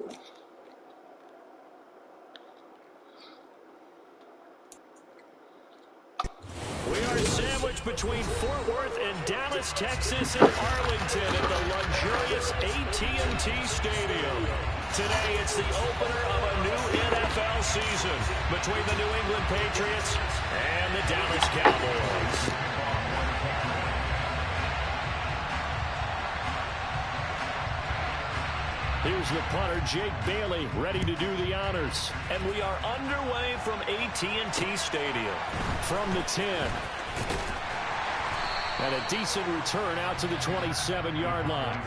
We are sandwiched between Fort Worth and Dallas, Texas, and Arlington at the luxurious AT&T Stadium. Today, it's the opener of a new NFL season between the New England Patriots and the Dallas Cowboys. Here's the punter, Jake Bailey, ready to do the honors. And we are underway from AT&T Stadium. From the 10. And a decent return out to the 27-yard line.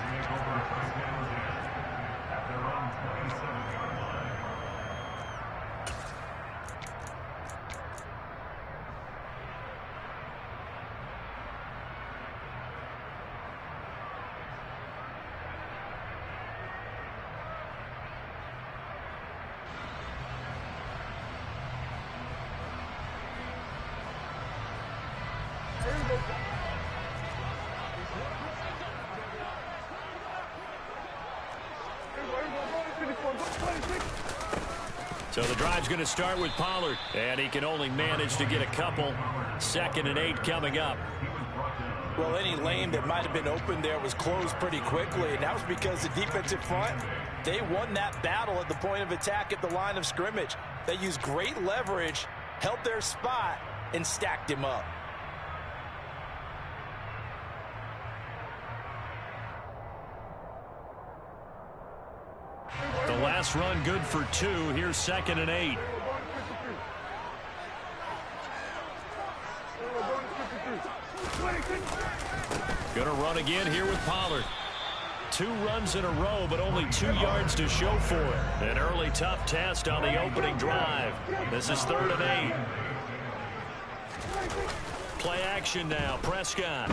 So the drive's going to start with Pollard, and he can only manage to get a couple. 2nd and 8 coming up. Well, any lane that might have been open there was closed pretty quickly, and that was because the defensive front, they won that battle at the point of attack at the line of scrimmage. They used great leverage, held their spot, and stacked him up. The last run good for 2. Here's 2nd and 8. Going to run again here with Pollard. 2 runs in a row, but only 2 yards to show for it. An early tough test on the opening drive. This is 3rd and 8. Play action now. Prescott.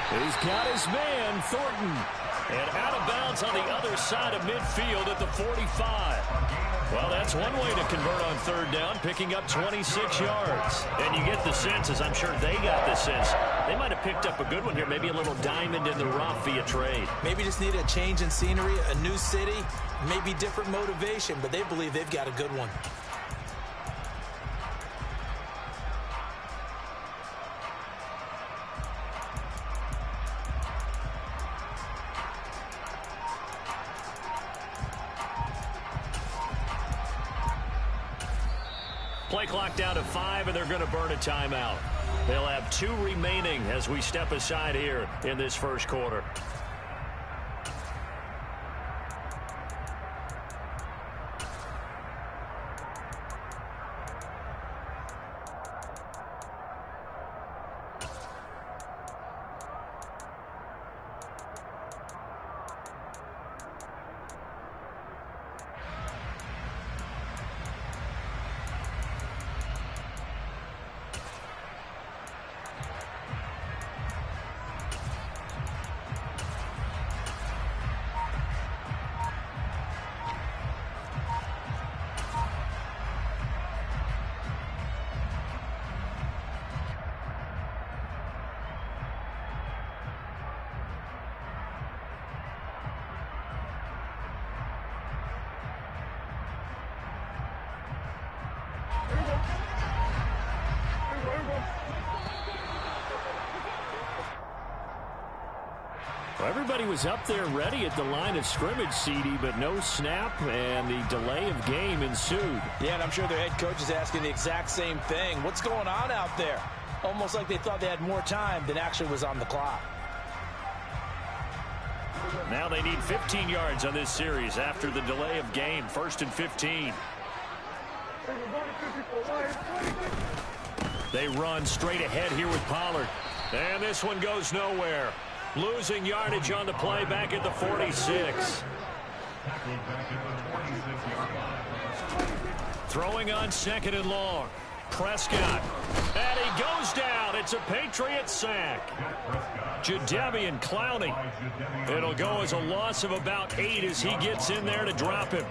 He's got his man, Thornton. And out of bounds on the other side of midfield at the 45. Well, that's one way to convert on 3rd down, picking up 26 yards. And you get the sense, as I'm sure they got the sense, they might have picked up a good one here, maybe a little diamond in the rough via trade. Maybe just need a change in scenery, a new city, maybe different motivation, but they believe they've got a good one. Play clock down to 5, and they're going to burn a timeout. They'll have 2 remaining as we step aside here in this first quarter. Well, everybody was up there ready at the line of scrimmage, CD, but no snap, and the delay of game ensued. Yeah, and I'm sure their head coach is asking the exact same thing. What's going on out there? Almost like they thought they had more time than actually was on the clock. Now they need 15 yards on this series after the delay of game. 1st and 15. They run straight ahead here with Pollard. And this one goes nowhere. Losing yardage on the play back at the 46. Throwing on 2nd and long. Prescott. And he goes down. It's a Patriot sack. Jadeveon Clowney. It'll go as a loss of about 8 as he gets in there to drop him.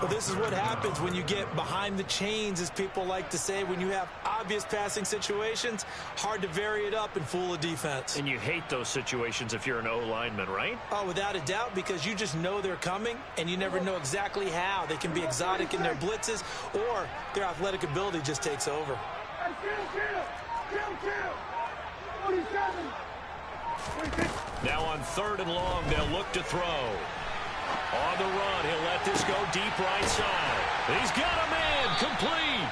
Well, this is what happens when you get behind the chains, as people like to say. When you have obvious passing situations, hard to vary it up and fool a defense. And you hate those situations if you're an O-lineman, right? Oh, without a doubt, because you just know they're coming, and you never know exactly how. They can be exotic in their blitzes, or their athletic ability just takes over. Now on 3rd and long, they'll look to throw. On the run, he'll let this go deep right side. He's got a man, complete.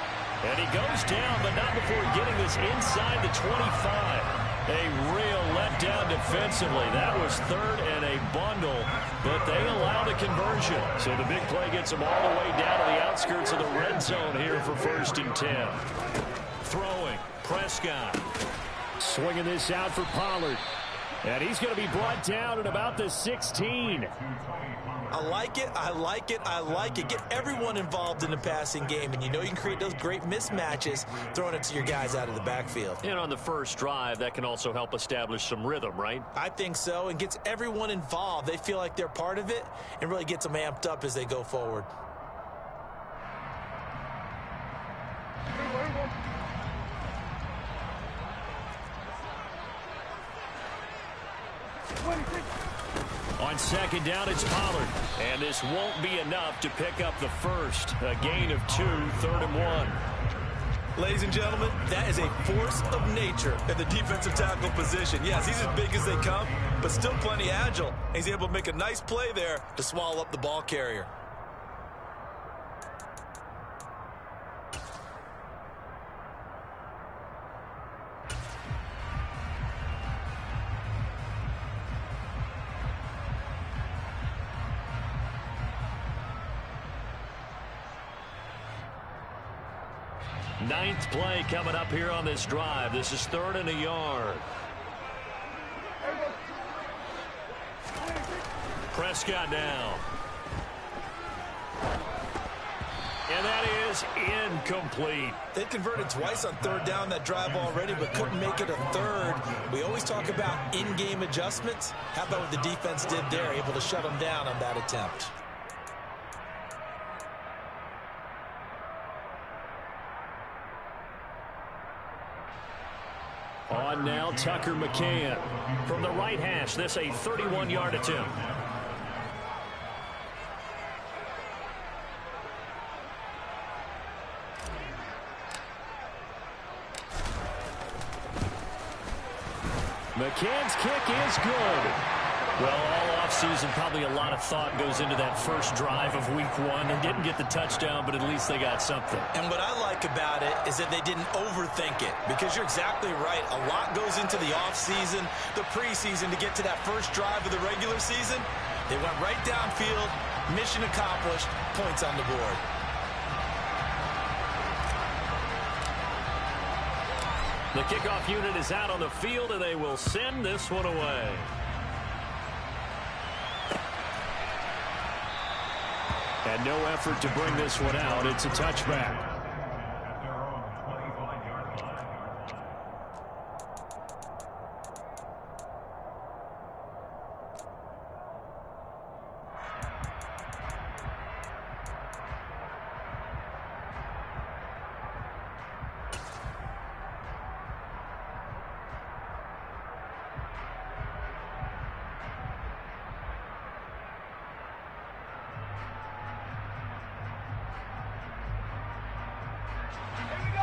And he goes down, but not before getting this inside the 25. A real letdown defensively. That was 3rd and a bundle, but they allow the conversion. So the big play gets them all the way down to the outskirts of the red zone here for 1st and 10. Throwing, Prescott. Swinging this out for Pollard. And he's going to be brought down at about the 16. I like it, I like it, I like it. Get everyone involved in the passing game, and you know you can create those great mismatches throwing it to your guys out of the backfield. And on the first drive, that can also help establish some rhythm, right? I think so, and gets everyone involved. They feel like they're part of it, and really gets them amped up as they go forward. On 2nd down, it's Pollard. And this won't be enough to pick up the first. A gain of 2, 3rd and 1. Ladies and gentlemen, that is a force of nature at the defensive tackle position. Yes, he's as big as they come, but still plenty agile. He's able to make a nice play there to swallow up the ball carrier. Ninth play coming up here on this drive. This is 3rd and a yard. Prescott now. And that is incomplete. They converted twice on 3rd down that drive already, but couldn't make it a 3rd. We always talk about in-game adjustments. How about what the defense did there, able to shut them down on that attempt? On now, Tucker McCann. From the right hash, this a 31-yard attempt. McCann's kick is good. Well, all offseason, probably a lot of thought goes into that first drive of week 1. They didn't get the touchdown, but at least they got something. And what I like about it is that they didn't overthink it, because you're exactly right. A lot goes into the offseason, the preseason, to get to that first drive of the regular season. They went right downfield, mission accomplished, points on the board. The kickoff unit is out on the field, and they will send this one away. And no effort to bring this one out. It's a touchback.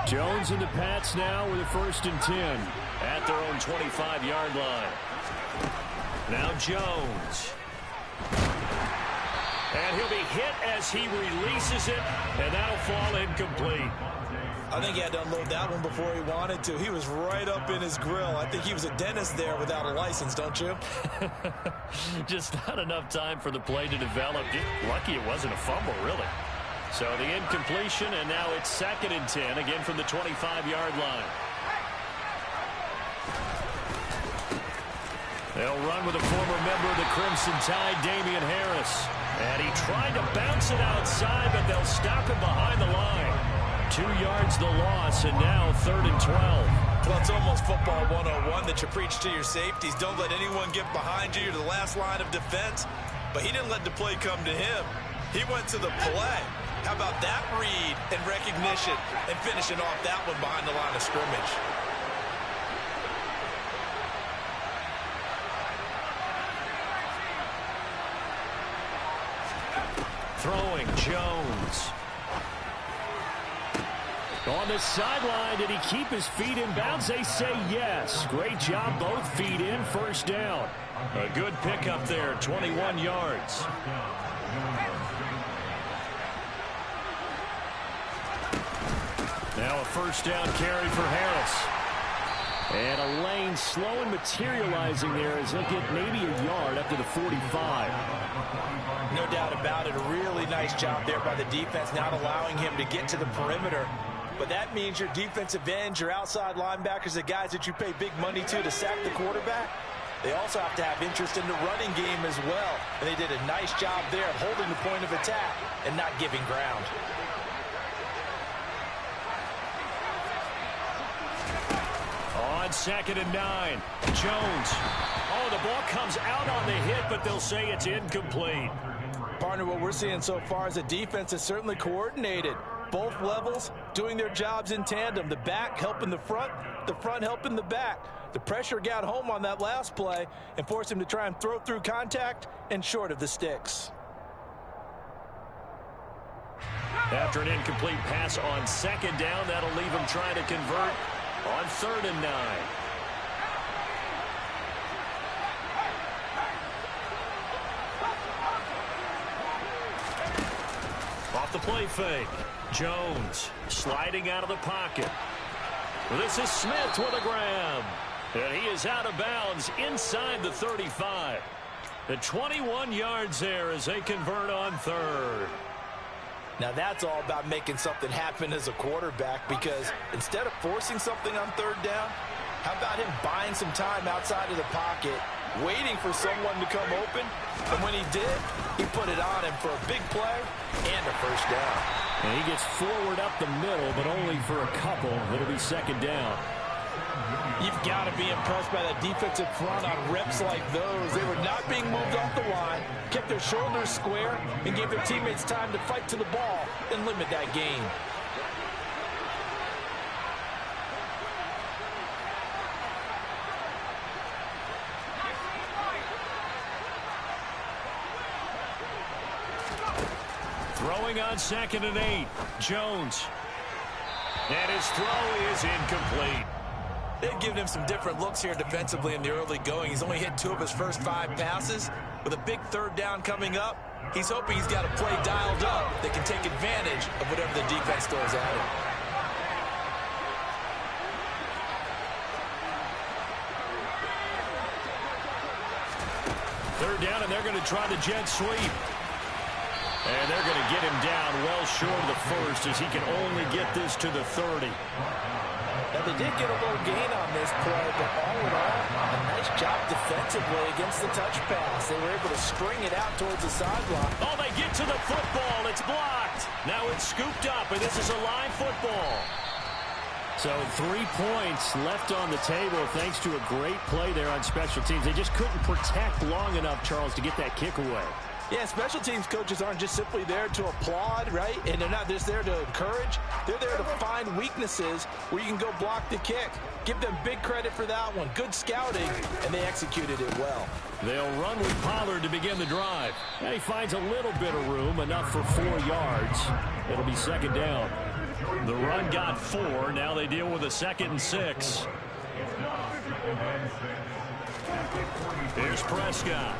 Jones and the Pats now with a 1st and 10 at their own 25-yard line. Now Jones. And he'll be hit as he releases it, and that'll fall incomplete. I think he had to unload that one before he wanted to. He was right up in his grill. I think he was a dentist there without a license, don't you? Just not enough time for the play to develop. Lucky it wasn't a fumble, really. So the incompletion, and now it's 2nd and 10, again from the 25-yard line. They'll run with a former member of the Crimson Tide, Damian Harris. And he tried to bounce it outside, but they'll stop him behind the line. 2 yards the loss, and now 3rd and 12. Well, it's almost football 101 that you preach to your safeties. Don't let anyone get behind you. You're the last line of defense. But he didn't let the play come to him. He went to the play. How about that read and recognition and finishing off that one behind the line of scrimmage? Throwing, Jones. On the sideline, did he keep his feet in bounds? They say yes. Great job, both feet in, 1st down. A good pickup there, 21 yards. Now a 1st down carry for Harris. And a lane slow and materializing there as he'll get maybe a yard up to the 45. No doubt about it. A really nice job there by the defense, not allowing him to get to the perimeter. But that means your defensive ends, your outside linebackers, the guys that you pay big money to sack the quarterback, they also have to have interest in the running game as well. And they did a nice job there of holding the point of attack and not giving ground. On 2nd and 9, Jones. Oh, the ball comes out on the hit, but they'll say it's incomplete. Partner, what we're seeing so far is the defense is certainly coordinated. Both levels doing their jobs in tandem. The back helping the front helping the back. The pressure got home on that last play and forced him to try and throw through contact and short of the sticks. After an incomplete pass on 2nd down, that'll leave him trying to convert on 3rd and 9. Off the play fake. Jones sliding out of the pocket. This is Smith with a grab. And he is out of bounds inside the 35. The 21 yards there as they convert on 3rd. Now that's all about making something happen as a quarterback, because instead of forcing something on 3rd down, how about him buying some time outside of the pocket, waiting for someone to come open, and when he did, he put it on him for a big play and a 1st down. And he gets forward up the middle, but only for a couple. It'll be 2nd down. You've got to be impressed by that defensive front on reps like those. They were not being moved off the line, kept their shoulders square, and gave their teammates time to fight to the ball and limit that gain. Throwing on 2nd and 8, Jones. And his throw is incomplete. They've given him some different looks here defensively in the early going. He's only hit 2 of his first 5 passes. With a big 3rd down coming up, he's hoping he's got a play dialed up that can take advantage of whatever the defense throws at him. Third down, and they're going to try the jet sweep. And they're going to get him down well short of the 1st as he can only get this to the 30. Now, they did get a little gain on this play, but all in all, a nice job defensively against the touch pass. They were able to string it out towards the sideline. Oh, they get to the football. It's blocked. Now it's scooped up, and this is a live football. So 3 points left on the table thanks to a great play there on special teams. They just couldn't protect long enough, Charles, to get that kick away. Yeah, special teams coaches aren't just simply there to applaud, right? And they're not just there to encourage. They're there to find weaknesses where you can go block the kick. Give them big credit for that one. Good scouting, and they executed it well. They'll run with Pollard to begin the drive. And he finds a little bit of room, enough for 4 yards. It'll be 2nd down. The run got 4. Now they deal with a 2nd and 6. Here's Prescott.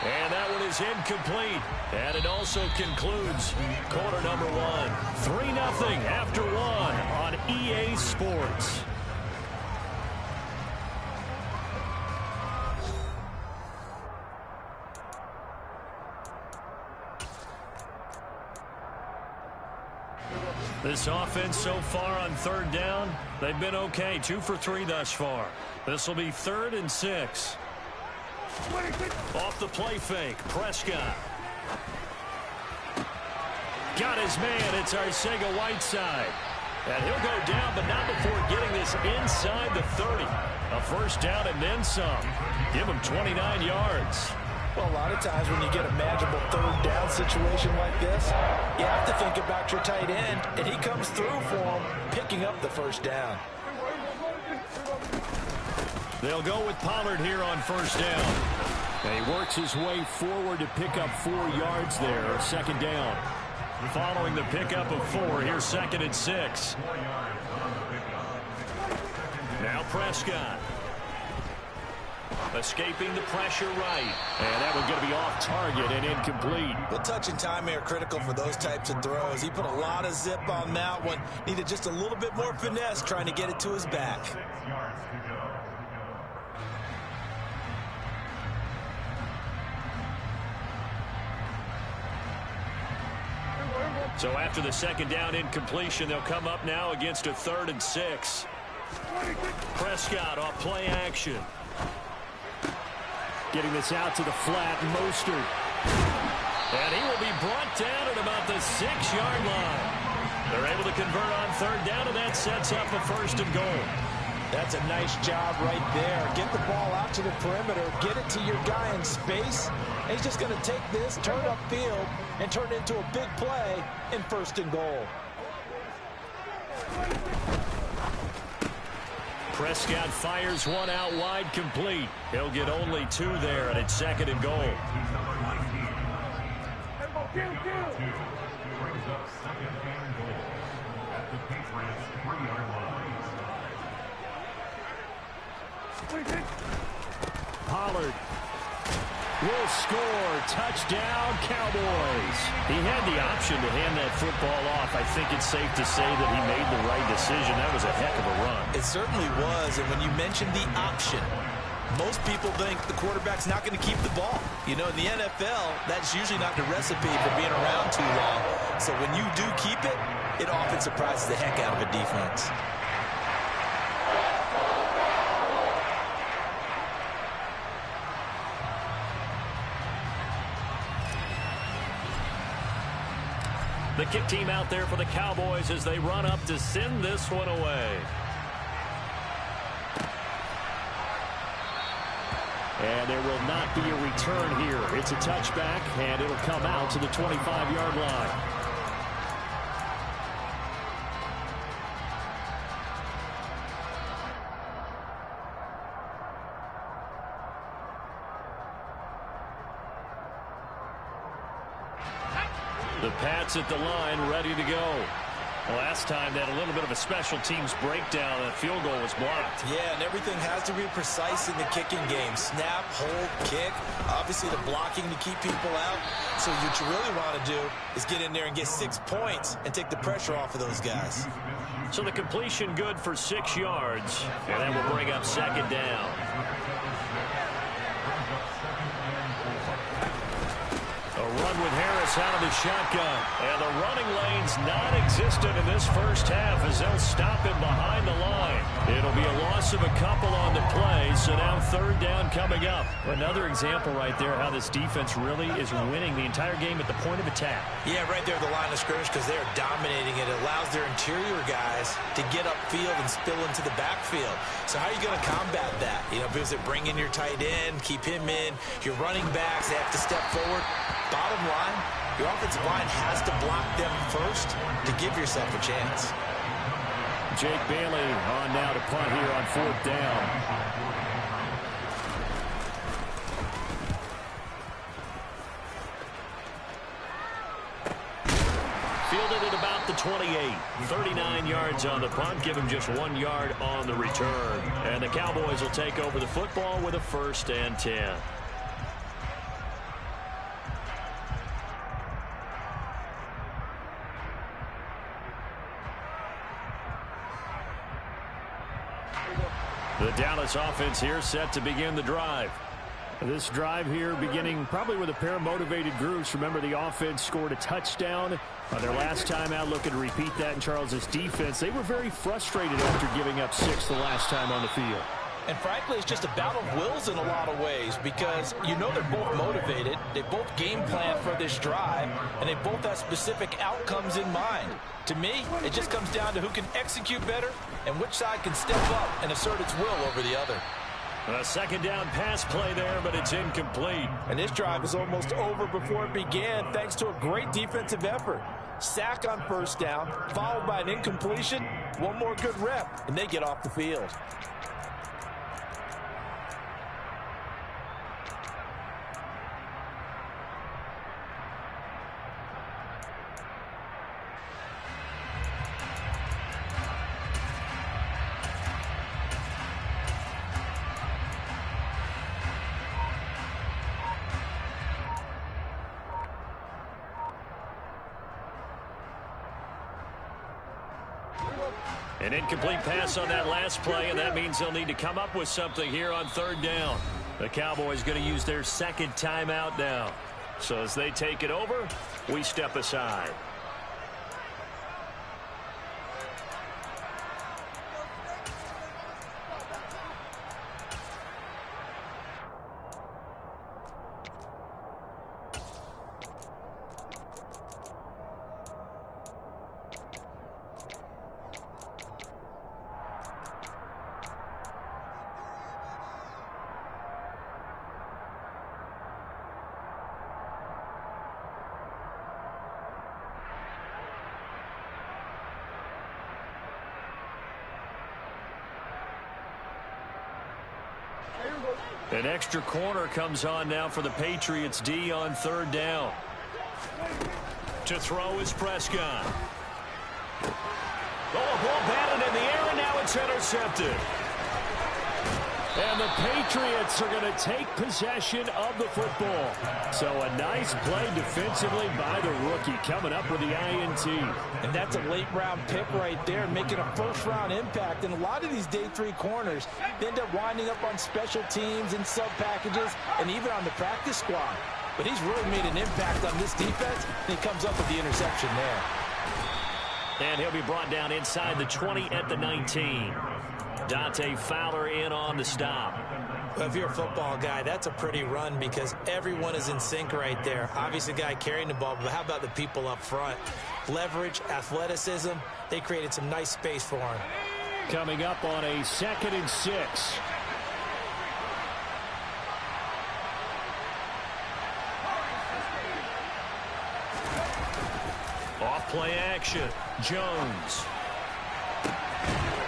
And that one is incomplete. And it also concludes quarter number 1. 3-0 after 1 on EA Sports. This offense so far on 3rd down, they've been okay. 2 for 3 thus far. This will be 3rd and 6. Off the play fake, Prescott. Got his man. It's Arcega-Whiteside. And he'll go down, but not before getting this inside the 30. A first down and then some. Give him 29 yards. Well, a lot of times when you get a manageable third down situation like this, you have to think about your tight end, and he comes through for him, picking up the first down. They'll go with Pollard here on first down. And he works his way forward to pick up 4 yards there, second down. Following the pickup of 4, here's 2nd and 6. Now Prescott. Escaping the pressure right. And that one's going to be off target and incomplete. Well, touch and timing are critical for those types of throws. He put a lot of zip on that one. Needed just a little bit more finesse trying to get it to his back. So after the second down incompletion, they'll come up now against a 3rd and 6. Prescott off play action. Getting this out to the flat, Mostert. And he will be brought down at about the 6-yard line. They're able to convert on 3rd down, and that sets up a 1st and goal. That's a nice job right there. Get the ball out to the perimeter, get it to your guy in space, and he's just going to take this, turn upfield, and turn it into a big play in 1st and goal. Prescott fires one out wide, complete. He'll get only 2 there, and it's 2nd and goal. Pollard will score. Touchdown, Cowboys. He had the option to hand that football off. I think it's safe to say that he made the right decision. That was a heck of a run. It certainly was, and when you mentioned the option, most people think the quarterback's not going to keep the ball. You know, in the NFL, that's usually not the recipe for being around too long. So when you do keep it, it often surprises the heck out of a defense. The kick team out there for the Cowboys as they run up to send this one away. And there will not be a return here. It's a touchback, and it'll come out to the 25-yard line. The Pats at the line, ready to go. Last time they had a little bit of a special teams breakdown. That field goal was blocked. Yeah, and everything has to be precise in the kicking game. Snap, hold, kick. Obviously the blocking to keep people out. So what you really want to do is get in there and get 6 points and take the pressure off of those guys. So the completion good for 6 yards. And that will bring up 2nd down. A run with Harris out of the shotgun. And the running lane's non-existent in this first half as they'll stop him behind the line. It'll be a loss of a couple on the play, so now 3rd down coming up. Another example right there how this defense really is winning the entire game at the point of attack. Yeah, right there at the line of scrimmage because they're dominating it. It allows their interior guys to get upfield and spill into the backfield. So how are you going to combat that? You know, because they bring in your tight end, keep him in. Your running backs, they have to step forward. Bottom line, your offensive line has to block them first to give yourself a chance. Jake Bailey on now to punt here on 4th down. Fielded at about the 28. 39 yards on the punt. Give him just 1 yard on the return. And the Cowboys will take over the football with a 1st and 10. The Dallas offense here set to begin the drive. This drive here beginning probably with a pair of motivated groups. Remember, the offense scored a touchdown on their last time out. Looking to repeat that in Charles's defense. They were very frustrated after giving up 6 the last time on the field. And frankly, it's just a battle of wills in a lot of ways because you know they're both motivated. They both game plan for this drive, and they both have specific outcomes in mind. To me, it just comes down to who can execute better and which side can step up and assert its will over the other. A second down pass play there, but it's incomplete. And this drive is almost over before it began thanks to a great defensive effort. Sack on first down, followed by an incompletion, one more good rep, and they get off the field. An incomplete pass on that last play, and that means they'll need to come up with something here on third down. The Cowboys going to use their second timeout now. So as they take it over, we step aside. An extra corner comes on now for the Patriots D on third down. To throw is Prescott. Oh, a ball batted in the air, and now it's intercepted. And the Patriots are going to take possession of the football. So a nice play defensively by the rookie coming up with the INT. And that's a late-round pick right there, making a first-round impact. And a lot of these day three corners end up winding up on special teams and sub-packages and even on the practice squad. But he's really made an impact on this defense, and he comes up with the interception there. And he'll be brought down inside the 20 at the 19. Dante Fowler in on the stop. Well, if you're a football guy, that's a pretty run because everyone is in sync right there. Obviously, the guy carrying the ball, but how about the people up front? Leverage, athleticism, they created some nice space for him. Coming up on a 2nd and 6. Off play action. Jones.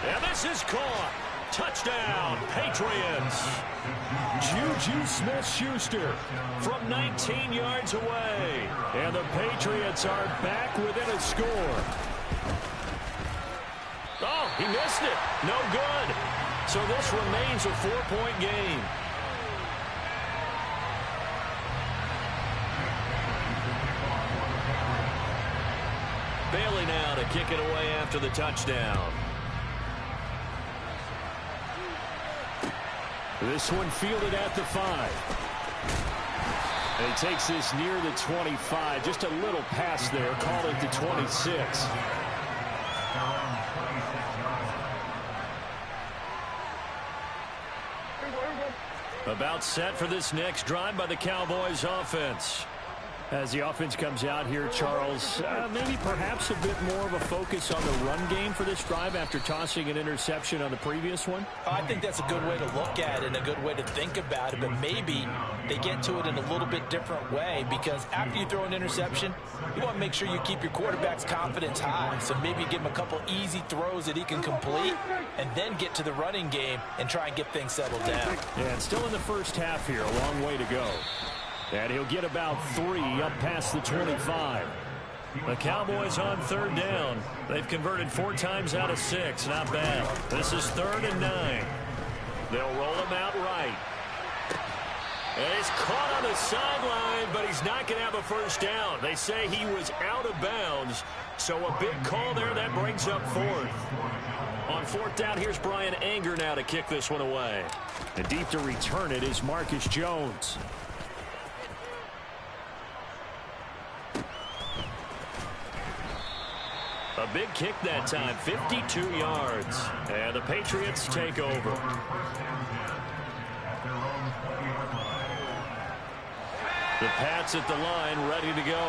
And this is caught. Touchdown, Patriots. Juju Smith-Schuster from 19 yards away. And the Patriots are back within a score. Oh, he missed it. No good. So this remains a 4-point game. Bailey now to kick it away after the touchdown. This one fielded at the 5. And he takes this near the 25. Just a little pass there. Call it the 26. About set for this next drive by the Cowboys offense. As the offense comes out here, Charles, maybe perhaps a bit more of a focus on the run game for this drive after tossing an interception on the previous one? I think that's a good way to look at it and a good way to think about it, but maybe they get to it in a little bit different way because after you throw an interception, you want to make sure you keep your quarterback's confidence high. So maybe give him a couple easy throws that he can complete and then get to the running game and try and get things settled down. Yeah, and still in the first half here, a long way to go. And he'll get about 3 up past the 25. The Cowboys on third down. They've converted 4 times out of 6. Not bad. This is 3rd and 9. They'll roll him out right. And he's caught on the sideline, but he's not going to have a first down. They say he was out of bounds. So a big call there. That brings up 4th. On 4th down, here's Brian Anger now to kick this one away. And deep to return it is Marcus Jones. A big kick that time, 52 yards. And the Patriots take over. The Pats at the line, ready to go.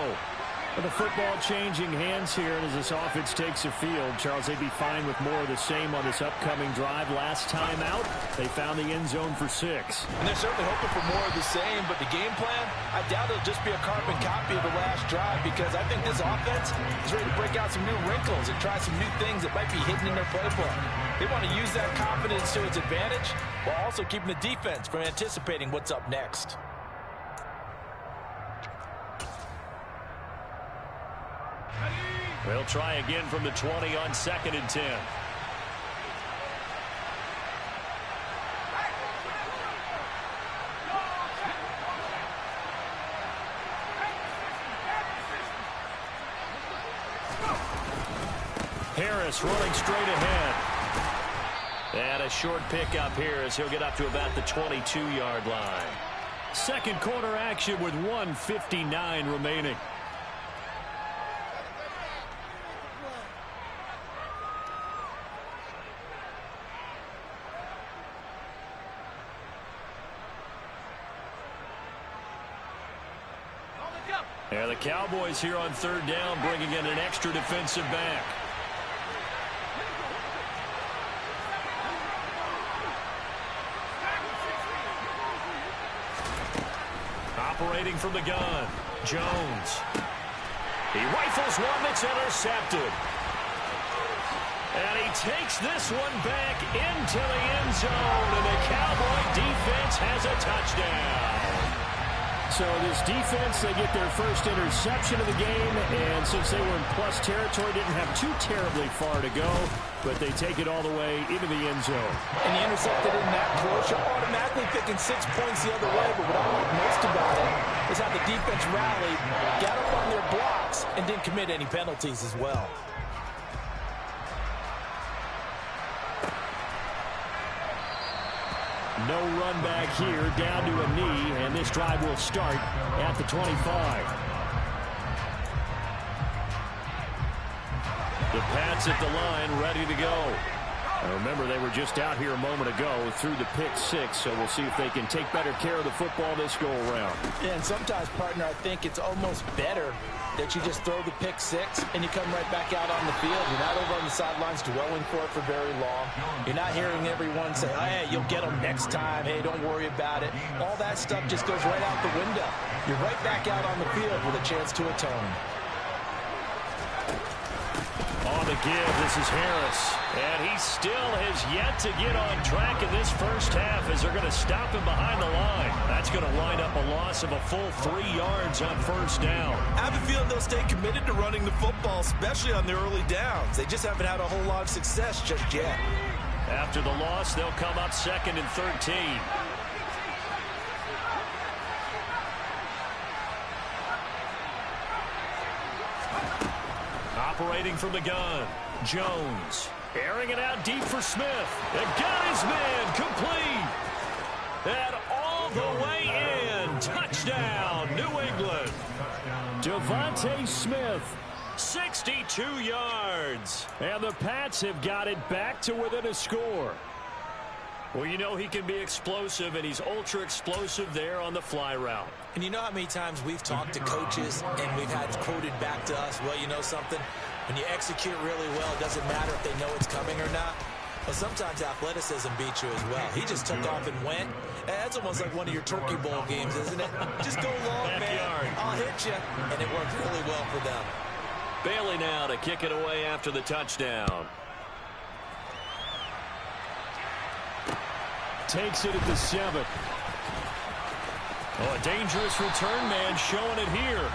With the football changing hands here, and as this offense takes the field, Charles, they'd be fine with more of the same on this upcoming drive. Last time out, they found the end zone for 6. And they're certainly hoping for more of the same, but the game plan, I doubt it'll just be a carbon copy of the last drive, because I think this offense is ready to break out some new wrinkles and try some new things that might be hidden in their playbook. They want to use that confidence to its advantage while also keeping the defense from anticipating what's up next. They'll try again from the 20 on 2nd and 10. Harris running straight ahead. And a short pickup here as he'll get up to about the 22-yard line. Second quarter action with 1:59 remaining. And the Cowboys here on 3rd down, bringing in an extra defensive back. Operating from the gun, Jones. He rifles one that's intercepted. And he takes this one back into the end zone, and the Cowboy defense has a touchdown. So this defense, they get their first interception of the game, and since they were in plus territory, didn't have too terribly far to go, but they take it all the way into the end zone. And you intercepted in that close, you're automatically thinking 6 points the other way, but what I like most about it is how the defense rallied, got up on their blocks, and didn't commit any penalties as well. No run back here, down to a knee, and this drive will start at the 25. The Pats at the line, ready to go. Now remember, they were just out here a moment ago through the pick 6, so we'll see if they can take better care of the football this go around. Yeah, and sometimes, partner, I think it's almost better that you just throw the pick 6 and you come right back out on the field. You're not over on the sidelines dwelling for it for very long. You're not hearing everyone say, oh, hey, you'll get them next time. Hey, don't worry about it. All that stuff just goes right out the window. You're right back out on the field with a chance to atone. On the give, this is Harris. And he still has yet to get on track in this first half as they're going to stop him behind the line. That's going to wind up a loss of a full 3 yards on first down. I have a feeling they'll stay committed to running the football, especially on their early downs. They just haven't had a whole lot of success just yet. After the loss, they'll come up 2nd and 13. Operating from the gun, Jones. Airing it out deep for Smith. And got his man complete. And all the way in. Touchdown, New England. Devontae Smith. 62 yards. And the Pats have got it back to within a score. Well, you know he can be explosive, and he's ultra explosive there on the fly route. And you know how many times we've talked to coaches and we've had quoted back to us, well, you know something? When you execute really well, it doesn't matter if they know it's coming or not. But sometimes athleticism beats you as well. He just took off and went. That's almost like one of your Turkey Bowl games, isn't it? Just go long, man. I'll hit you. And it worked really well for them. Bailey now to kick it away after the touchdown. Takes it at the 7. Oh, a dangerous return man showing it here.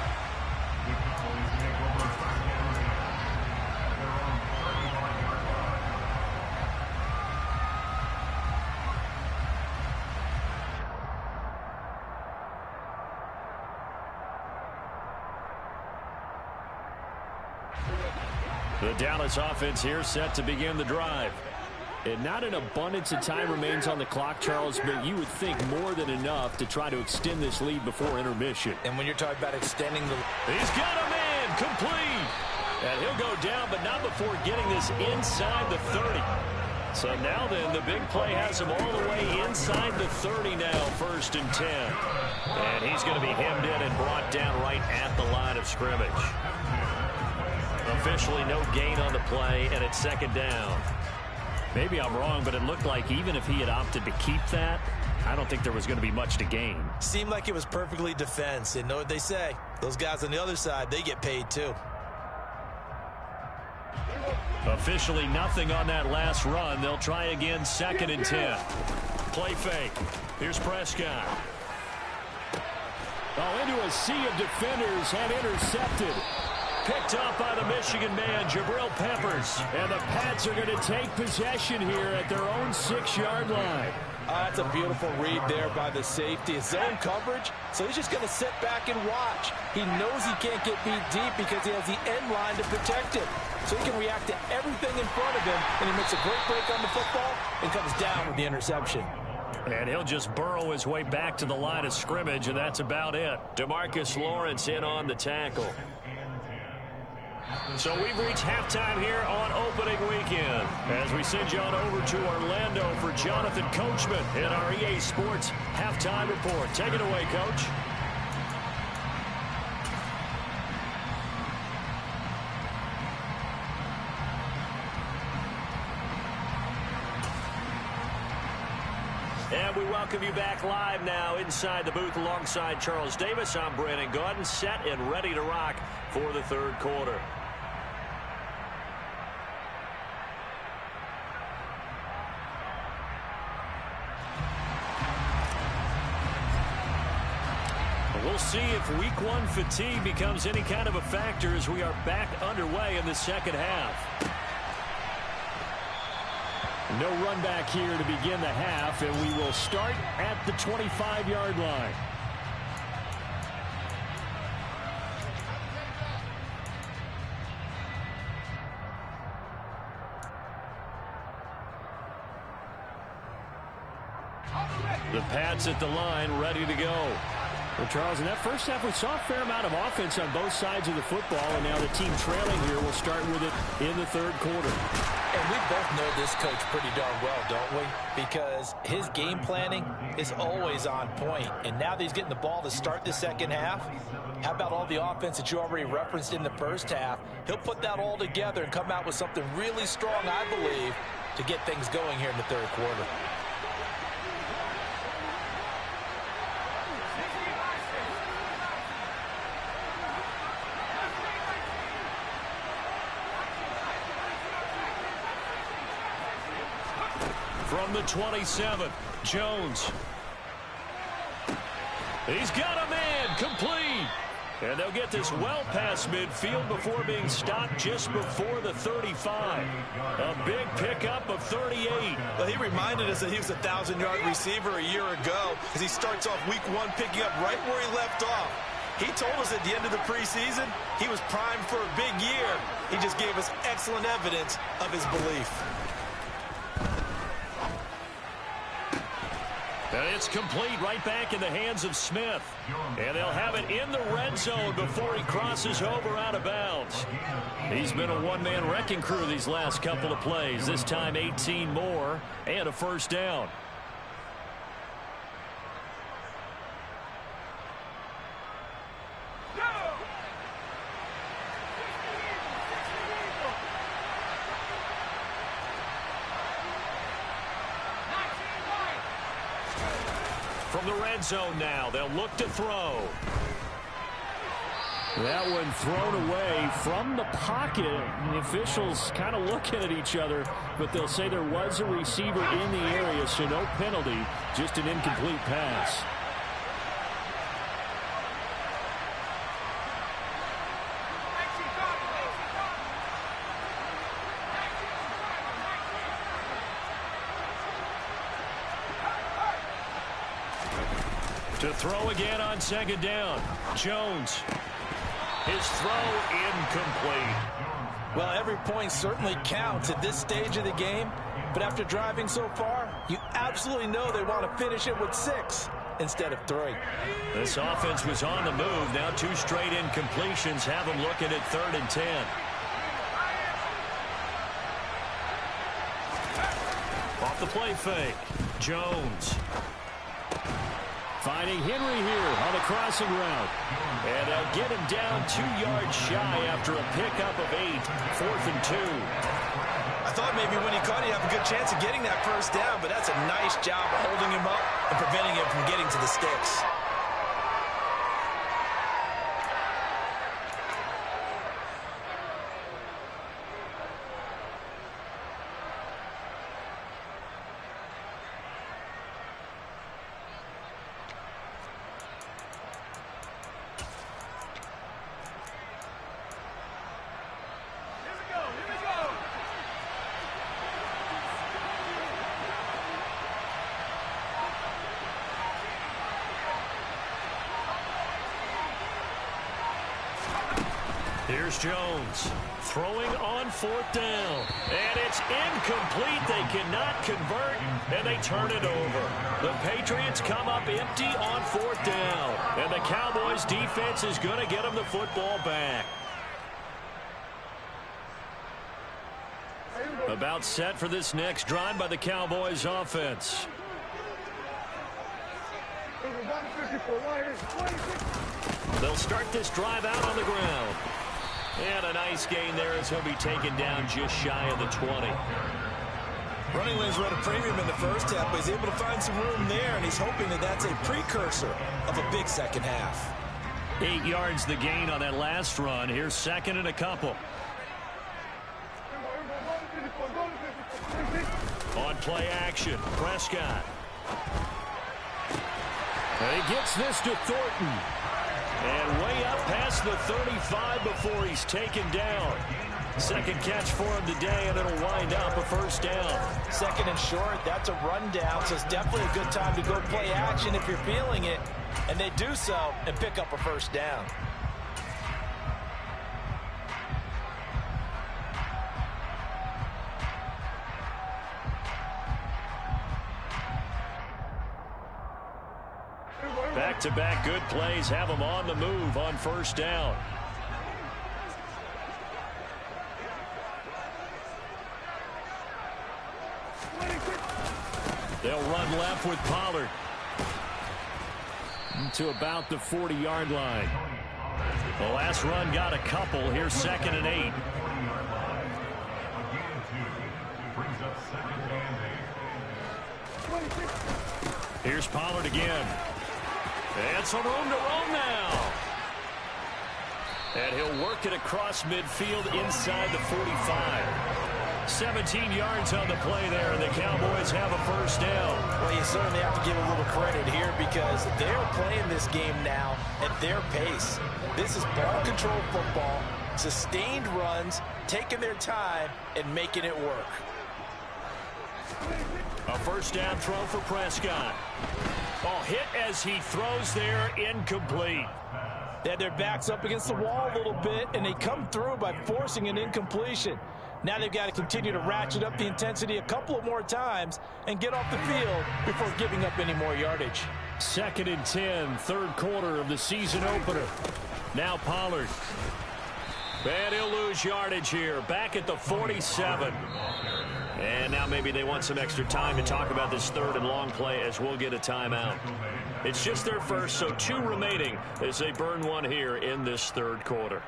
The Dallas offense here set to begin the drive. And not an abundance of time remains on the clock, Charles, but you would think more than enough to try to extend this lead before intermission. And when you're talking about extending the... He's got a man complete. And he'll go down, but not before getting this inside the 30. So now then, the big play has him all the way inside the 30 now, 1st and 10. And he's going to be hemmed in and brought down right at the line of scrimmage. Officially no gain on the play, and it's 2nd down. Maybe I'm wrong, but it looked like even if he had opted to keep that, I don't think there was going to be much to gain. Seemed like it was perfectly defense. And know what they say? Those guys on the other side, they get paid too. Officially nothing on that last run. They'll try again, 2nd and 10. Play fake. Here's Prescott. Oh, into a sea of defenders and intercepted. Picked up by the Michigan man, Jabril Peppers. And the Pats are going to take possession here at their own 6-yard line. That's a beautiful read there by the safety. It's zone coverage, so he's just going to sit back and watch. He knows he can't get beat deep because he has the end line to protect him. So he can react to everything in front of him, and he makes a great break on the football and comes down with the interception. And he'll just burrow his way back to the line of scrimmage, and that's about it. DeMarcus Lawrence in on the tackle. So we've reached halftime here on opening weekend as we send you on over to Orlando for Jonathan Coachman in our EA Sports Halftime Report. Take it away, Coach. And we welcome you back live now inside the booth alongside Charles Davis. I'm Brandon Gaudin, set and ready to rock for the 3rd quarter. We'll see if week 1 fatigue becomes any kind of a factor as we are back underway in the 2nd half. No run back here to begin the half, and we will start at the 25-yard line. The Pats at the line, ready to go. Well, Charles, in that first half, we saw a fair amount of offense on both sides of the football, and now the team trailing here will start with it in the 3rd quarter. And we both know this coach pretty darn well, don't we? Because his game planning is always on point. And now that he's getting the ball to start the 2nd half, how about all the offense that you already referenced in the first half? He'll put that all together and come out with something really strong, I believe, to get things going here in the 3rd quarter. From the 27, Jones. He's got a man, complete. And they'll get this well past midfield before being stopped just before the 35. A big pickup of 38. Well, he reminded us that he was a 1,000-yard receiver a year ago as he starts off week 1 picking up right where he left off. He told us at the end of the preseason he was primed for a big year. He just gave us excellent evidence of his belief. And it's complete right back in the hands of Smith. And they'll have it in the red zone before he crosses over out of bounds. He's been a one-man wrecking crew these last couple of plays. This time 18 more and a 1st down. From the red zone now, they'll look to throw. That one thrown away from the pocket. The officials kind of looking at each other, but they'll say there was a receiver in the area, so no penalty, just an incomplete pass. To throw again on 2nd down. Jones. His throw incomplete. Well, every point certainly counts at this stage of the game. But after driving so far, you absolutely know they want to finish it with 6 instead of 3. This offense was on the move. Now 2 straight incompletions have them looking at 3rd and 10. off the play fake. Jones. Finding Henry here on the crossing route. And they'll get him down 2 yards shy after a pickup of 8. 4th and 2. I thought maybe when he caught it, he'd have a good chance of getting that first down, but that's a nice job of holding him up and preventing him from getting to the sticks. Here's Jones throwing on 4th down. And it's incomplete. They cannot convert, and they turn it over. The Patriots come up empty on 4th down. And the Cowboys defense is going to get them the football back. About set for this next drive by the Cowboys offense. They'll start this drive out on the ground. And a nice gain there as he'll be taken down just shy of the 20. Running lanes were at a premium in the first half, but he's able to find some room there, and he's hoping that that's a precursor of a big second half. 8 yards the gain on that last run. Here's 2nd and a couple. On play action, Prescott. And he gets this to Thornton. And way up past the 35 before he's taken down. Second catch for him today, and it'll wind up a first down. 2nd and short, that's a rundown, so it's definitely a good time to go play action if you're feeling it. And they do so and pick up a first down. Back-to-back good plays have them on the move on first down. They'll run left with Pollard to about the 40-yard line. The last run got a couple. Here's 2nd and 8. Here's Pollard again. And some room to roam now. And he'll work it across midfield inside the 45. 17 yards on the play there, and the Cowboys have a first down. Well, you certainly have to give a little credit here because they're playing this game now at their pace. This is ball control football, sustained runs, taking their time, and making it work. A first down throw for Prescott. Oh, hit as he throws there, incomplete. They had their backs up against the wall a little bit, and they come through by forcing an incompletion. Now they've got to continue to ratchet up the intensity a couple of more times and get off the field before giving up any more yardage. 2nd and 10, 3rd quarter of the season opener. Now Pollard. And he'll lose yardage here, back at the 47. And now maybe they want some extra time to talk about this 3rd and long play as we'll get a timeout. It's just their first, so 2 remaining as they burn one here in this 3rd quarter.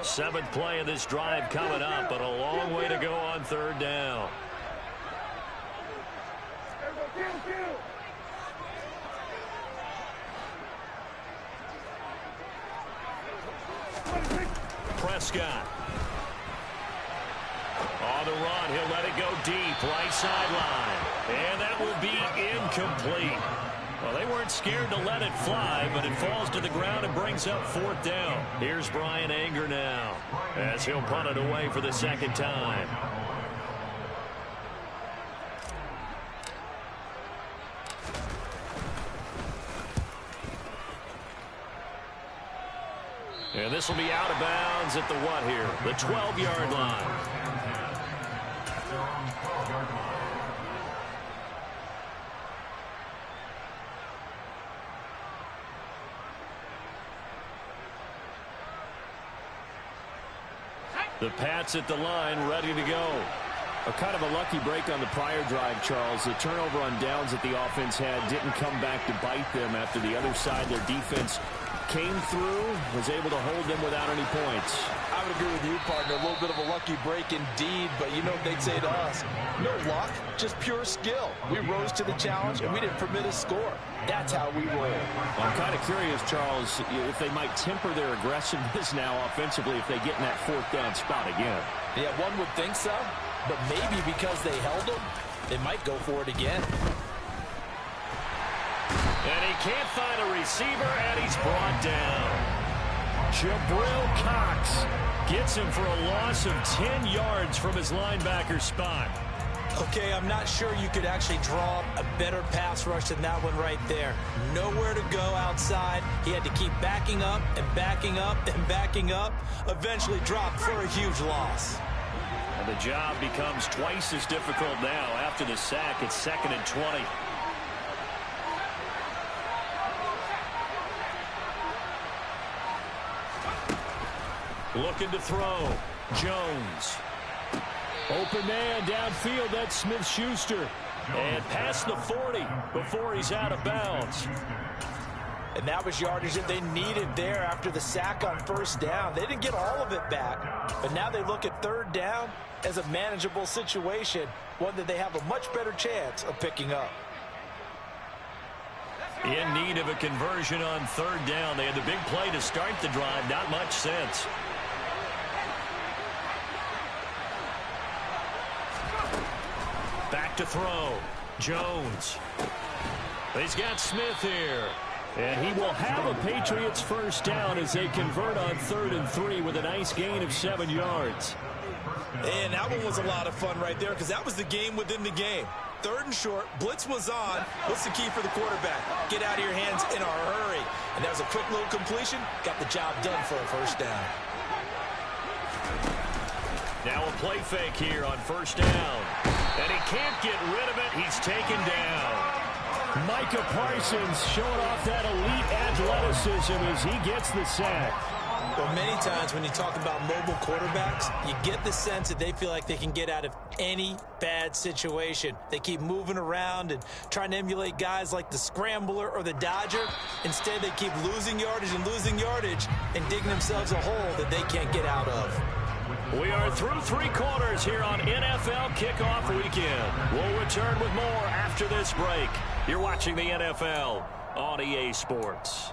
Seventh play of this drive coming up, but a long way to go on 3rd down. Prescott. On the run, he'll let it go deep, right sideline. And that will be incomplete. Well, they weren't scared to let it fly, but it falls to the ground and brings up 4th down. Here's Bryan Anger now, as he'll punt it away for the 2nd time. And this will be out of bounds at the what here? The 12-yard line. The Pats at the line, ready to go. A kind of a lucky break on the prior drive, Charles. The turnover on downs that the offense had didn't come back to bite them after the other side. Their defense came through, was able to hold them without any points. I would agree with you, partner. A little bit of a lucky break indeed, but you know what they'd say to us? No luck, just pure skill. We rose to the challenge, and we didn't permit a score. That's how we roll. Well, I'm kind of curious, Charles, if they might temper their aggressiveness now offensively if they get in that fourth down spot again. Yeah, one would think so, but maybe because they held them, they might go for it again. And he can't find a receiver, and he's brought down. Jabril Cox gets him for a loss of 10 yards from his linebacker spot. Okay, I'm not sure you could actually draw a better pass rush than that one right there. Nowhere to go outside. He had to keep backing up and backing up and backing up. Eventually dropped for a huge loss. And the job becomes twice as difficult now after the sack. It's 2nd and 20. Looking to throw. Jones. Open man downfield. That's Smith-Schuster. And past the 40 before he's out of bounds. And that was yardage that they needed there after the sack on first down. They didn't get all of it back, but now they look at third down as a manageable situation, one that they have a much better chance of picking up. In need of a conversion on third down. They had the big play to start the drive. Not much sense. Back to throw. Jones. He's got Smith here. And he will have a Patriots first down as they convert on 3rd and 3 with a nice gain of 7 yards. And that one was a lot of fun right there because that was the game within the game. 3rd and short, blitz was on. What's the key for the quarterback? Get out of your hands in a hurry. And that was a quick little completion. Got the job done for a first down. Now a play fake here on first down. And he can't get rid of it. He's taken down. Micah Parsons showing off that elite athleticism as he gets the sack. Well, many times when you talk about mobile quarterbacks, you get the sense that they feel like they can get out of any bad situation. They keep moving around and trying to emulate guys like the Scrambler or the Dodger. Instead, they keep losing yardage and digging themselves a hole that they can't get out of. We are through 3 quarters here on NFL Kickoff Weekend. We'll return with more after this break. You're watching the NFL on EA Sports.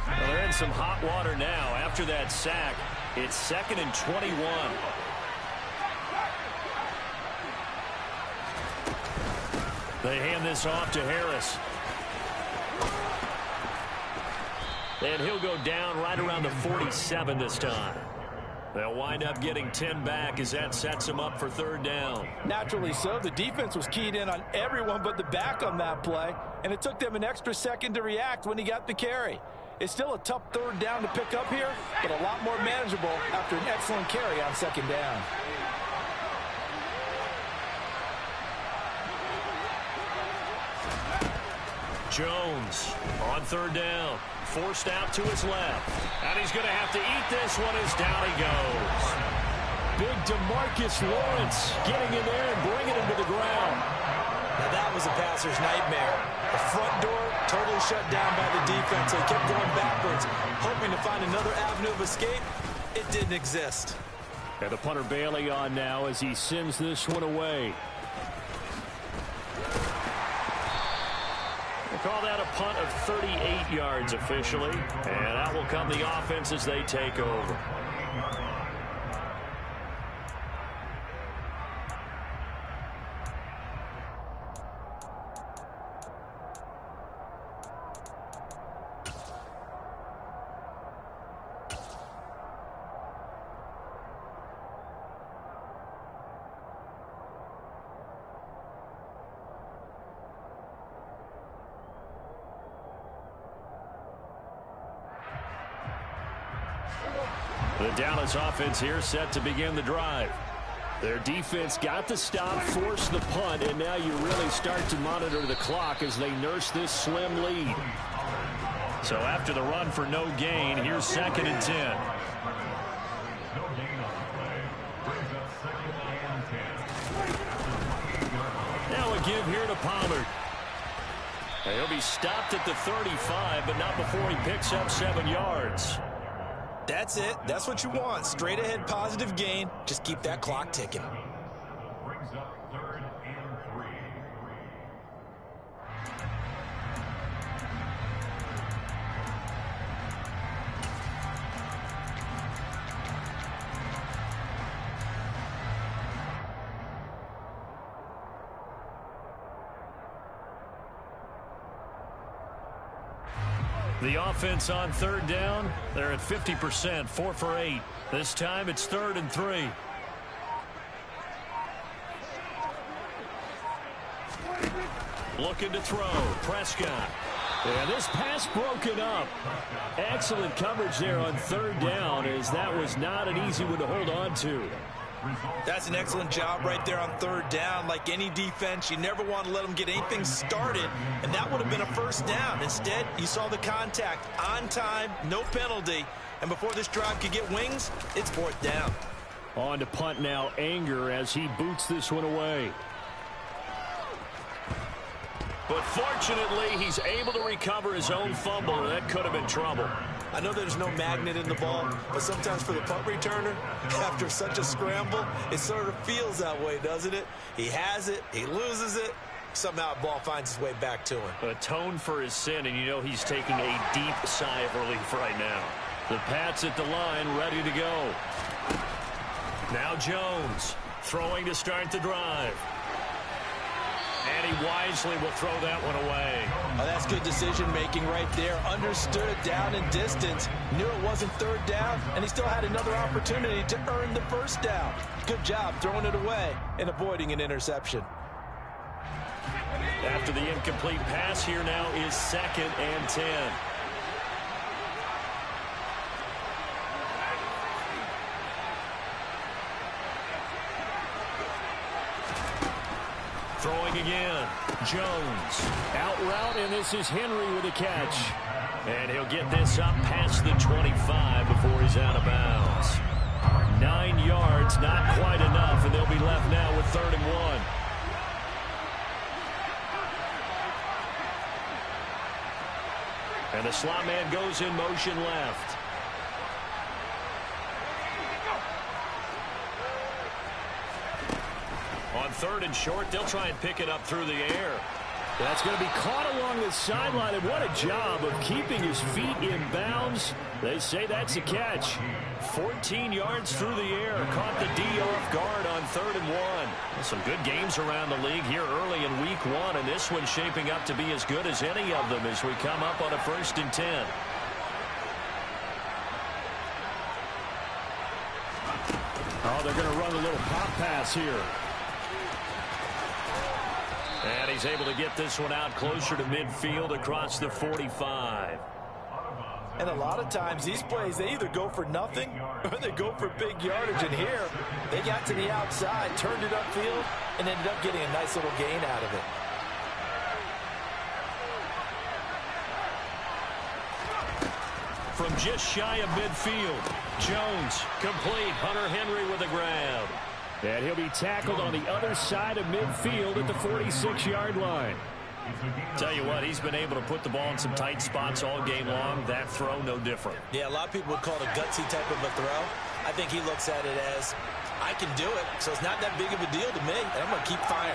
Well, they're in some hot water now. After that sack, it's 2nd and 21. They hand this off to Harris. And he'll go down right around the 47 this time. They'll wind up getting 10 back as that sets him up for third down. Naturally so. The defense was keyed in on everyone but the back on that play, and it took them an extra second to react when he got the carry. It's still a tough third down to pick up here, but a lot more manageable after an excellent carry on second down. Jones on third down. Forced out to his left. And he's going to have to eat this one as down he goes. Big DeMarcus Lawrence getting in there and bringing him to the ground. Now that was a passer's nightmare. The front door totally shut down by the defense. They kept going backwards, hoping to find another avenue of escape. It didn't exist. And the punter Bailey on now as he sends this one away. We'll call that a punt of 38 yards officially. And that will come the offense as they take over. The Dallas offense here set to begin the drive. Their defense got the stop, forced the punt, and now you really start to monitor the clock as they nurse this slim lead. So after the run for no gain, here's 2nd and 10. Now a give here to Pollard. He'll be stopped at the 35, but not before he picks up 7 yards. That's it. That's what you want. Straight ahead positive gain. Just keep that clock ticking. Brings up 3rd and 3. The offense on 3rd down, they're at 50%, 4 for 8. This time it's 3rd and 3. Looking to throw, Prescott. And this pass broken up. Excellent coverage there on 3rd down, as that was not an easy one to hold on to. That's an excellent job right there on 3rd down. Like any defense, you never want to let them get anything started, and that would have been a 1st down. Instead, you saw the contact on time, no penalty, and before this drive could get wings, it's 4th down. On to punt now, Anger, as he boots this one away. But fortunately, he's able to recover his own fumble, and that could have been trouble. I know there's no magnet in the ball, but sometimes for the punt returner, after such a scramble, it sort of feels that way, doesn't it? He has it, he loses it, somehow the ball finds its way back to him. Atone for his sin, and you know he's taking a deep sigh of relief right now. The Pats at the line, ready to go. Now Jones, throwing to start the drive. And he wisely will throw that one away. Oh, that's good decision-making right there. Understood down and distance. Knew it wasn't 3rd down, and he still had another opportunity to earn the 1st down. Good job throwing it away and avoiding an interception. After the incomplete pass, here now is 2nd and 10. Throwing again. Jones. Out route, and this is Henry with a catch. And he'll get this up past the 25 before he's out of bounds. 9 yards, not quite enough, and they'll be left now with 3rd and 1. And the slot man goes in motion left. On 3rd and short, they'll try and pick it up through the air. That's going to be caught along the sideline, and what a job of keeping his feet in bounds. They say that's a catch. 14 yards through the air, caught the D off guard on 3rd and 1. Some good games around the league here early in week 1, and this one's shaping up to be as good as any of them as we come up on a 1st and 10. Oh, they're going to run a little pop pass here. And he's able to get this one out closer to midfield across the 45. And a lot of times these plays, they either go for nothing or they go for big yardage. And here, they got to the outside, turned it upfield, and ended up getting a nice little gain out of it. From just shy of midfield, Jones complete. Hunter Henry with a grab. And he'll be tackled on the other side of midfield at the 46-yard line. Tell you what, he's been able to put the ball in some tight spots all game long. That throw, no different. Yeah, a lot of people would call it a gutsy type of a throw. I think he looks at it as, I can do it, so it's not that big of a deal to me, and I'm going to keep firing.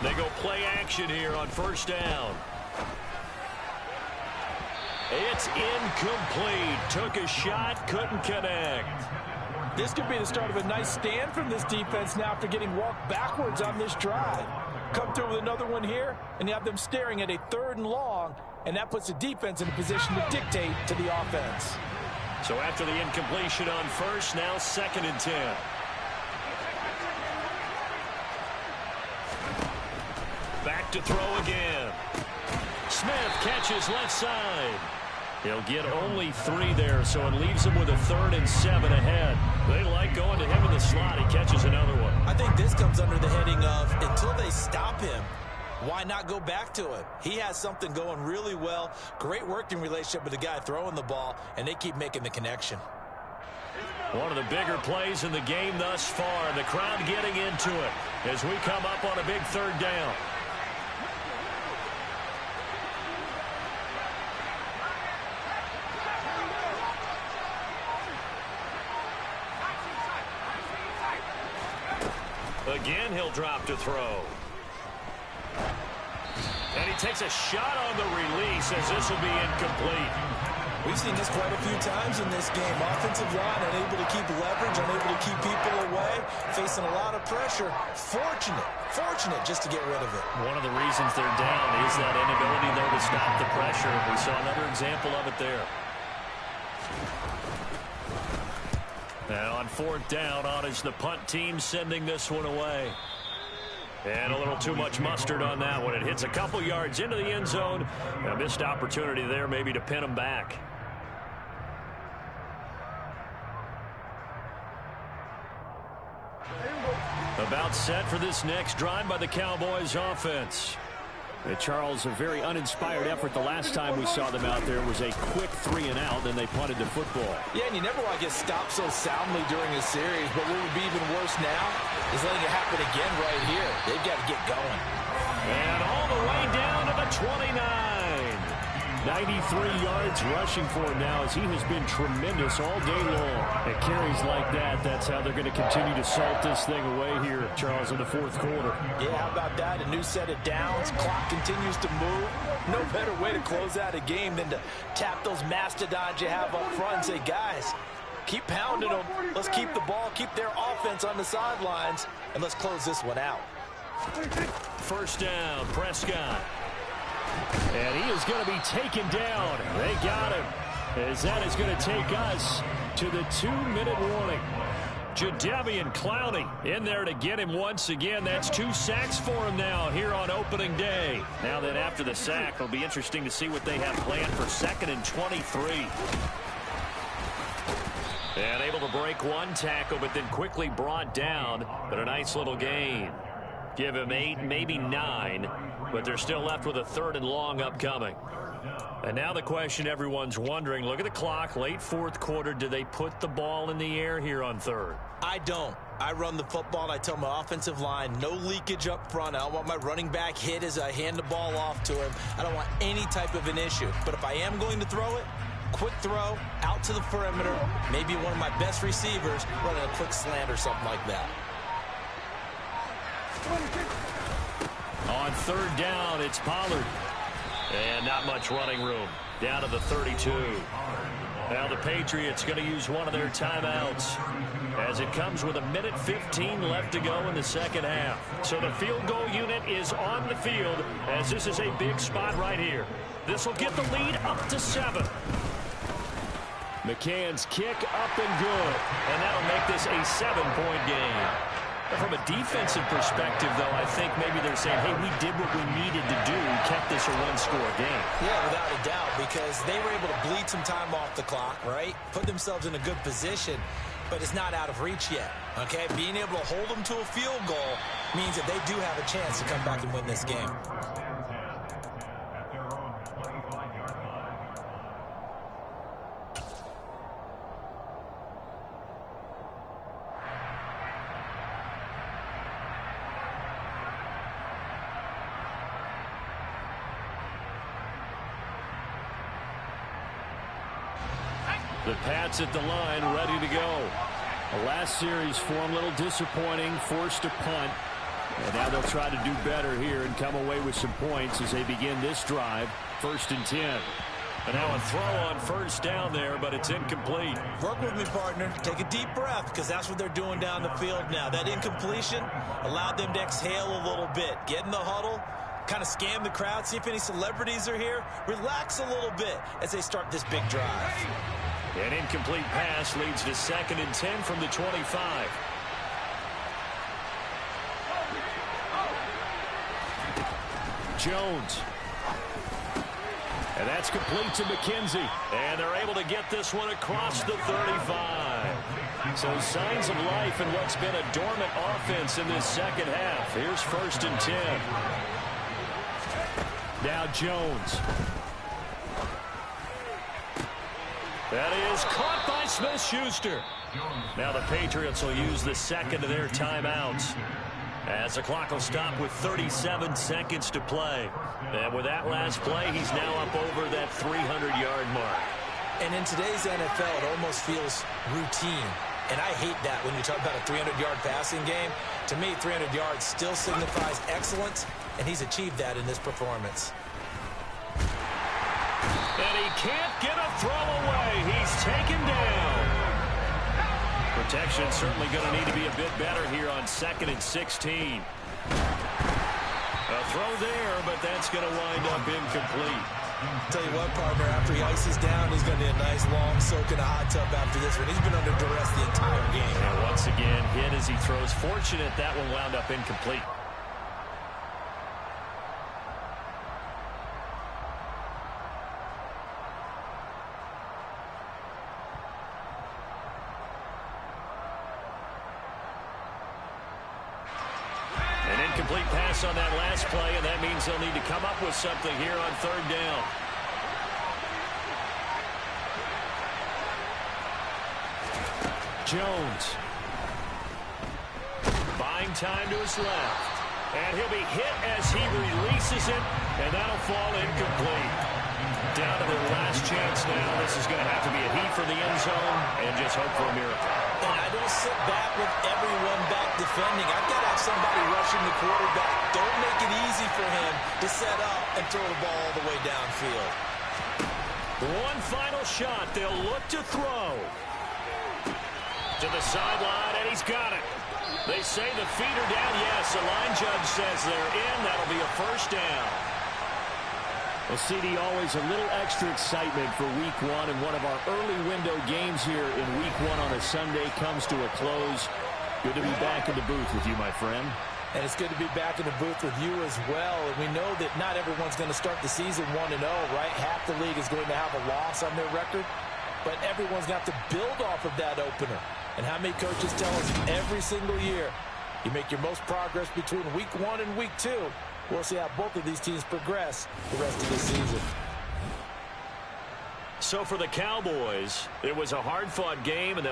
They go play action here on 1st down. It's incomplete. Took a shot, couldn't connect. This could be the start of a nice stand from this defense now after getting walked backwards on this drive. Come through with another one here, and you have them staring at a 3rd and long, and that puts the defense in a position to dictate to the offense. So after the incompletion on 1st, now 2nd and 10. Back to throw again. Smith catches left side. He'll get only 3 there, so it leaves him with a 3rd and 7 ahead. They like going to him in the slot. He catches another one. I think this comes under the heading of until they stop him, why not go back to him? He has something going really well. Great working relationship with the guy throwing the ball, and they keep making the connection. One of the bigger plays in the game thus far. The crowd getting into it as we come up on a big 3rd down. Again, he'll drop to throw. And he takes a shot on the release as this will be incomplete. We've seen this quite a few times in this game. Offensive line unable to keep leverage, unable to keep people away, facing a lot of pressure. Fortunate just to get rid of it. One of the reasons they're down is that inability, though, to stop the pressure. We saw another example of it there. Now on 4th down, on is the punt team sending this one away. And a little too much mustard on that one. It hits a couple yards into the end zone. A missed opportunity there maybe to pin them back. About set for this next drive by the Cowboys offense. Charles, a very uninspired effort the last time we saw them out there was a quick 3 and out, then they punted the football. Yeah, and you never want to get stopped so soundly during a series, but what would be even worse now is letting it happen again right here. They've got to get going. And all the way down to the 29. 93 yards rushing for him now as he has been tremendous all day long. At carries like that, that's how they're going to continue to salt this thing away here, Charles, in the 4th quarter. Yeah, how about that? A new set of downs. Clock continues to move. No better way to close out a game than to tap those mastodons you have up front and say, guys, keep pounding them. Let's keep the ball, keep their offense on the sidelines, and let's close this one out. 1st down, Prescott. And he is going to be taken down. They got him. As that is going to take us to the 2-minute warning. Jadeveon Clowney in there to get him once again. That's 2 sacks for him now here on opening day. Now that after the sack, it'll be interesting to see what they have planned for 2nd and 23. And able to break 1 tackle, but then quickly brought down. But a nice little gain. Give him 8, maybe 9, but they're still left with a 3rd and long upcoming. And now the question everyone's wondering, look at the clock, late 4th quarter, do they put the ball in the air here on 3rd? I don't. I run the football, and I tell my offensive line, no leakage up front. I don't want my running back hit as I hand the ball off to him. I don't want any type of an issue. But if I am going to throw it, quick throw, out to the perimeter, maybe one of my best receivers running a quick slant or something like that. On 3rd down, it's Pollard. And not much running room. Down to the 32. Now the Patriots going to use one of their timeouts as it comes with 1:15 left to go in the 2nd half. So the field goal unit is on the field as this is a big spot right here. This will get the lead up to 7. McCann's kick up and good. And that'll make this a 7-point game. From a defensive perspective, though, I think maybe they're saying, hey, we did what we needed to do, kept this a 1-score game. Yeah, without a doubt, because they were able to bleed some time off the clock, right? Put themselves in a good position, but it's not out of reach yet, okay? Being able to hold them to a field goal means that they do have a chance to come back and win this game. The Pats at the line, ready to go. The last series for them, a little disappointing, forced to punt. And now they'll try to do better here and come away with some points as they begin this drive. 1st and 10. And now a throw on 1st down there, but it's incomplete. Work with me, partner. Take a deep breath, because that's what they're doing down the field now. That incompletion allowed them to exhale a little bit. Get in the huddle, kind of scan the crowd, see if any celebrities are here. Relax a little bit as they start this big drive. An incomplete pass leads to 2nd and 10 from the 25. Jones. And that's complete to McKenzie. And they're able to get this one across the 35. So signs of life in what's been a dormant offense in this second half. Here's 1st and 10. Now Jones. That is caught by Smith-Schuster. Now the Patriots will use the second of their timeouts, as the clock will stop with 37 seconds to play. And with that last play, he's now up over that 300-yard mark. And in today's NFL, it almost feels routine. And I hate that when you talk about a 300-yard passing game. To me, 300 yards still signifies excellence, and he's achieved that in this performance. And he can't get a throw away. He's taken down. Protection certainly going to need to be a bit better here on 2nd and 16. A throw there, but that's going to wind up incomplete. Tell you what, partner, after he ices down, he's going to need a nice long soak in a hot tub after this one. He's been under duress the entire game. And once again, hit as he throws. Fortunate that one wound up incomplete. An incomplete pass on that last play, and that means they'll need to come up with something here on 3rd down. Jones. Buying time to his left. And he'll be hit as he releases it, and that'll fall incomplete. Down to their last chance now. This is going to have to be a heat for the end zone and just hope for a miracle. And I don't sit back with everyone back defending. I've got to have somebody rushing the quarterback. Don't make it easy for him to set up and throw the ball all the way downfield. One final shot. They'll look to throw. To the sideline, and he's got it. They say the feet are down. Yes, the line judge says they're in. That'll be a 1st down. Well, CD, always a little extra excitement for Week 1, and one of our early window games here in Week 1 on a Sunday comes to a close. Good to be back in the booth with you, my friend. And it's good to be back in the booth with you as well. And we know that not everyone's going to start the season 1-0, right? Half the league is going to have a loss on their record, but everyone's going to have to build off of that opener. And how many coaches tell us every single year, you make your most progress between Week 1 and Week 2. We'll see how both of these teams progress the rest of the season. So for the Cowboys, it was a hard-fought game, and